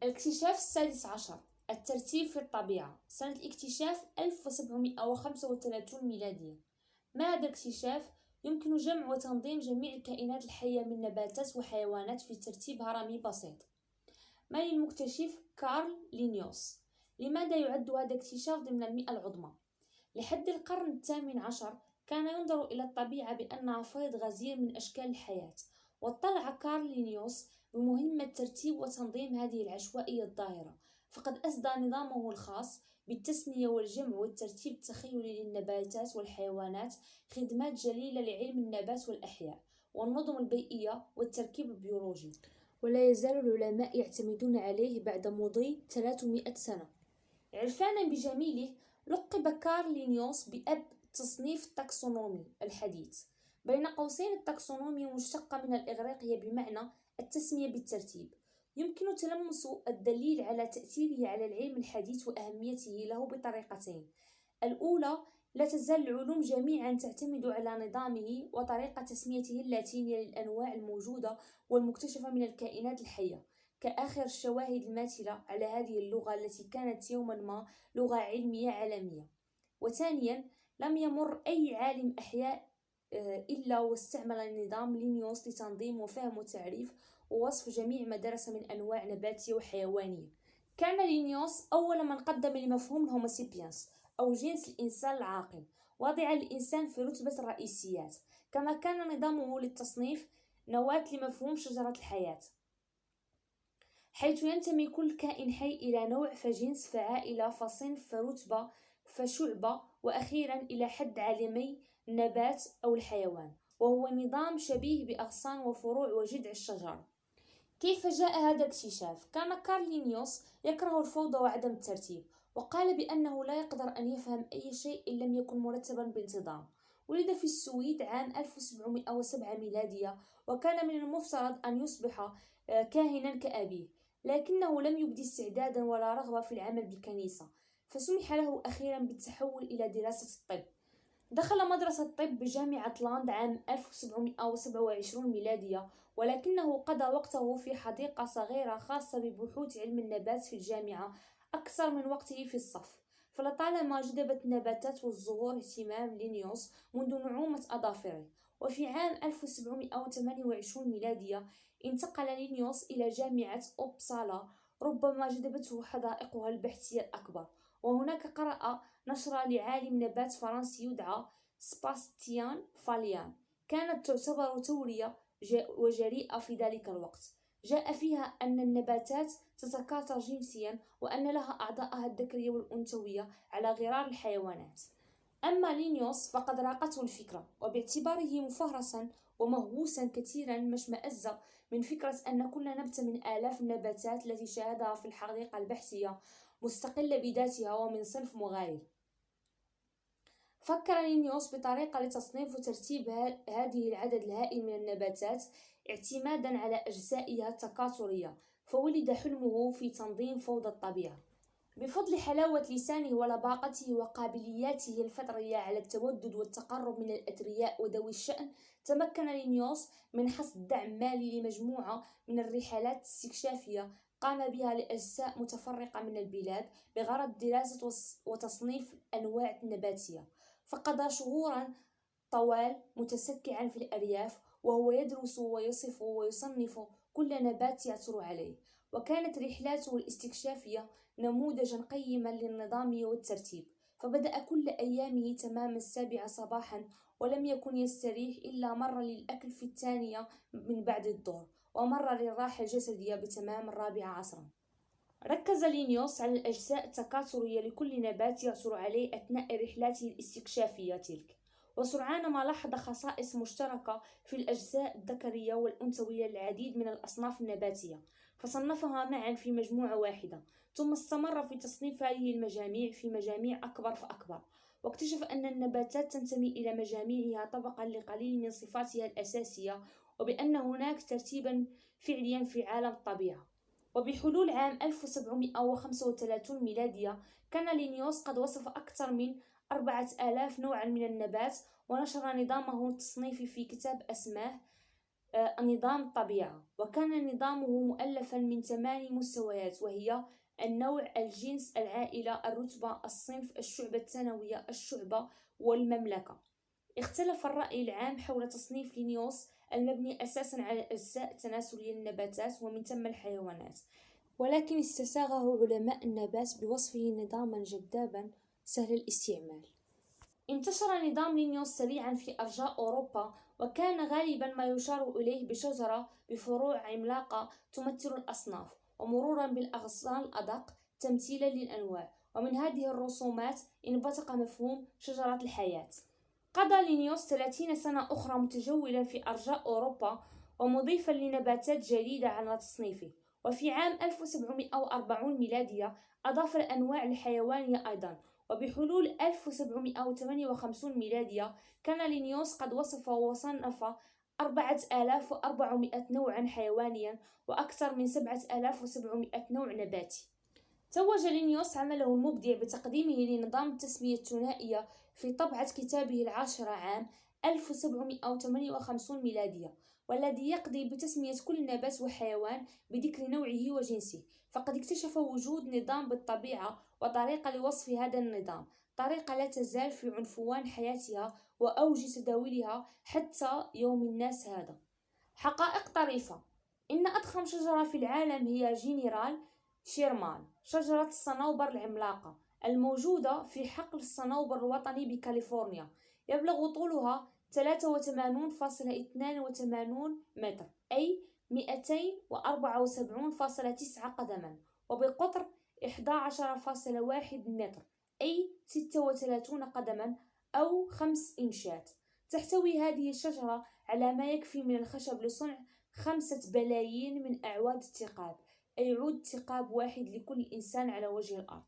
الاكتشاف السادس عشر، الترتيب في الطبيعة. سنة الاكتشاف 1735 ميلادية. ما هذا الاكتشاف؟ يمكن جمع وتنظيم جميع الكائنات الحية من نباتات وحيوانات في ترتيب هرمي بسيط. من المكتشف؟ كارل لينيوس. لماذا يعد هذا الاكتشاف ضمن المئة العظمى؟ لحد القرن الثامن عشر كان ينظر إلى الطبيعة بأنها فيض غزير من أشكال الحياة، واطلع كارل لينيوس بمهمة ترتيب وتنظيم هذه العشوائية الظاهرة، فقد أسدى نظامه الخاص بالتسمية والجمع والترتيب التخيلي للنباتات والحيوانات، خدمات جليلة لعلم النبات والأحياء والنظم البيئية والتركيب البيولوجي، ولا يزال العلماء يعتمدون عليه بعد مضي 300 سنة. عرفانا بجميله، لقب كارل لينيوس بأب تصنيف التاكسونومي الحديث. بين قوسين التاكسونومي مشتقة من الإغريقية بمعنى التسمية بالترتيب. يمكن تلمس الدليل على تأثيره على العلم الحديث وأهميته له بطريقتين. الأولى، لا تزال العلوم جميعا تعتمد على نظامه وطريقة تسميته اللاتينية للأنواع الموجودة والمكتشفة من الكائنات الحية، كآخر الشواهد الماثلة على هذه اللغة التي كانت يوما ما لغة علمية عالمية. وثانيا، لم يمر أي عالم أحياء إلا واستعمل النظام لينيوس لتنظيم وفهم وتعريف ووصف جميع ما درس من أنواع نباتية وحيوانية. كان لينيوس أول من قدم لمفهوم الهوموسيبيانس أو جنس الإنسان العاقل، واضعا الإنسان في رتبة الرئيسيات، كما كان نظامه للتصنيف نواة لمفهوم شجرة الحياة، حيث ينتمي كل كائن حي إلى نوع فجنس فعائلة فصنف فرتبة فشعبة وأخيرا إلى حد عالمي النبات أو الحيوان، وهو نظام شبيه بأغصان وفروع وجذع الشجر. كيف جاء هذا الاكتشاف؟ كان كارل لينيوس يكره الفوضى وعدم الترتيب، وقال بأنه لا يقدر أن يفهم أي شيء إن لم يكن مرتبا بانتظام. ولد في السويد عام 1707 ميلادية، وكان من المفترض أن يصبح كاهنا كأبيه، لكنه لم يبدي استعدادا ولا رغبة في العمل بالكنيسة، فسمح له أخيرا بالتحول إلى دراسة الطب. دخل مدرسة الطب بجامعة لاند عام 1727 ميلادية، ولكنه قضى وقته في حديقة صغيرة خاصة ببحوث علم النبات في الجامعة أكثر من وقته في الصف، فلطالما جذبت النباتات والزهور اهتمام لينيوس منذ نعومة أظافره. وفي عام 1728 ميلادية انتقل لينيوس إلى جامعة أوبسالا، ربما جذبته حدائقها البحثية الأكبر، وهناك قرأ نشر لعالم نبات فرنسي يدعى سباستيان فاليان، كانت تعتبر تورية وجريئة في ذلك الوقت، جاء فيها أن النباتات تتكاثر جنسيا وأن لها أعضاءها الذكرية والأنثوية على غرار الحيوانات. أما لينيوس فقد راقته الفكرة، وباعتباره مفهرسا ومهووسا كثيرا ما اشمأز من فكرة أن كل نبتة من آلاف النباتات التي شاهدها في الحديقة البحثية مستقلة بذاتها ومن صنف مغاير. فكر لينيوس بطريقة لتصنيف وترتيب هذه العدد الهائل من النباتات اعتمادا على أجزائها التكاثرية، فولد حلمه في تنظيم فوضى الطبيعة. بفضل حلاوة لسانه ولباقته وقابلياته الفطرية على التودد والتقرب من الأثرياء وذوي الشأن، تمكن لينيوس من حصد دعم مالي لمجموعة من الرحلات الاستكشافية قام بها لأجزاء متفرقة من البلاد بغرض دراسة وتصنيف الأنواع النباتية، فقضى شهورا طوال متسكعا في الأرياف وهو يدرس ويصف ويصنف كل نبات يعثر عليه، وكانت رحلاته الاستكشافية نموذجا قيما للنظام والترتيب، فبدأ كل أيامه تمام 7 صباحا، ولم يكن يستريح إلا مرة للأكل في 2 من بعد الظهر، ومرة للراحة الجسدية بتمام 4 عصرا. ركز لينيوس على الأجزاء التكاثرية لكل نبات يعثر عليه أثناء رحلاته الاستكشافية تلك، وسرعان ما لاحظ خصائص مشتركة في الأجزاء الذكرية والأنثوية للعديد من الأصناف النباتية، فصنفها معا في مجموعة واحدة، ثم استمر في تصنيف هذه المجاميع في مجاميع أكبر فأكبر، واكتشف أن النباتات تنتمي إلى مجاميعها طبقا لقليل من صفاتها الأساسية، وبأن هناك ترتيبا فعليا في عالم الطبيعة. وبحلول عام 1735 ميلادية كان لينيوس قد وصف أكثر من 4000 نوعا من النبات، ونشر نظامه التصنيفي في كتاب أسماه نظام الطبيعة، وكان نظامه مؤلفا من 8 مستويات، وهي النوع، الجنس، العائلة، الرتبة، الصنف، الشعبة الثانوية، الشعبة، والمملكة. اختلف الرأي العام حول تصنيف لينيوس المبني أساسا على الأجزاء التناسلية للنباتات ومن ثم الحيوانات، ولكن استساغه علماء النبات بوصفه نظاما جذابا سهل الاستعمال. انتشر نظام لينيوس سريعا في أرجاء أوروبا، وكان غالبا ما يشار إليه بشجرة بفروع عملاقة تمثل الأصناف، ومرورا بالأغصان الأدق تمثيلا للأنواع. ومن هذه الرسومات انبثق مفهوم شجرة الحياة. قضى لينيوس 30 سنة أخرى متجولا في أرجاء أوروبا ومضيفا لنباتات جديدة على تصنيفه، وفي عام 1740 ميلادية أضاف الأنواع الحيوانية أيضا. وبحلول 1758 ميلادية كان لينيوس قد وصف وصنف 4400 نوعا حيوانيا وأكثر من 7700 نوع نباتي. توج لينيوس عمله المبدع بتقديمه لنظام التسمية الثنائية في طبعة كتابه العاشرة عام 1758 ميلادية، والذي يقضي بتسمية كل نبات وحيوان بذكر نوعه وجنسه. فقد اكتشف وجود نظام بالطبيعة وطريقة لوصف هذا النظام، طريقة لا تزال في عنفوان حياتها وأوج تداولها حتى يوم الناس هذا. حقائق طريفة: إن أضخم شجرة في العالم هي جنرال شيرمان، شجرة الصنوبر العملاقة الموجودة في حقل الصنوبر الوطني بكاليفورنيا. يبلغ طولها 83.82 متر، أي 274.9 قدما، وبقطر 11.1 متر، أي 36 قدما أو 5 إنشات. تحتوي هذه الشجرة على ما يكفي من الخشب لصنع 5 بلايين من أعواد الثقاب، أي عود ثقاب واحد لكل إنسان على وجه الأرض.